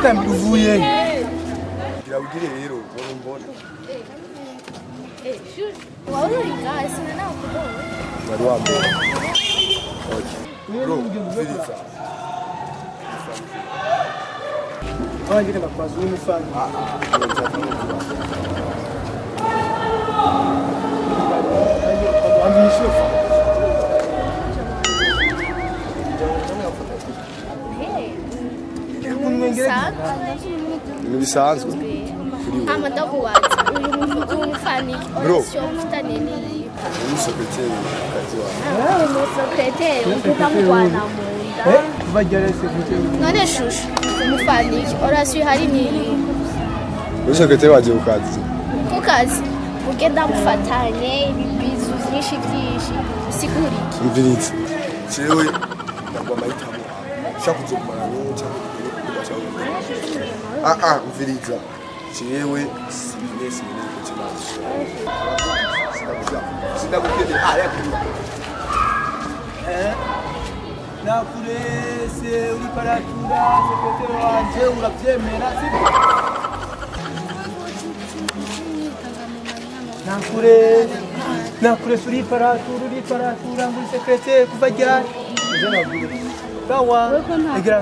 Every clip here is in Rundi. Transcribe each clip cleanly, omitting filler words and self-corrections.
Utambi uvuye. Gira rero mbona. Wawe uriga sinana kudowe. Bari wambere. Bro, Filiza. Wangire bakwazi w'umufana. Ambishofa. Ni bisanzwe. Kama ndakuwaza uyu mufani orasyo mfitane ni Ni secretary kazi wa. umusekreteri ukamubana munda Bagerese gute. none shushu umufani orasyo hari ni Ni secretary waje ukazi. ku kazi ugenda mufatanye ibibizu byinshi siguriki Mviriza. Jewe ndagwa mahitamo. Shaka kuzomara n'uca. Mviriza. Jewe sinesi kukibazo. Sindakugende yakuri. Nakurese uri paratura sekretari wanje urabyemera sibyo? Nakurese uri paratura muri sekretari kuva ryari? Nje navuga. Gawa igira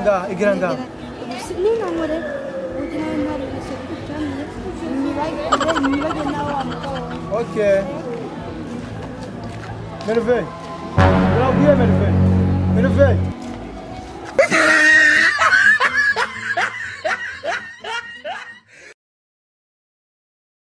nga. Nina ngore ugira ntare sekretari nibage nawe amukoro. Okay. Merveille. Merveille.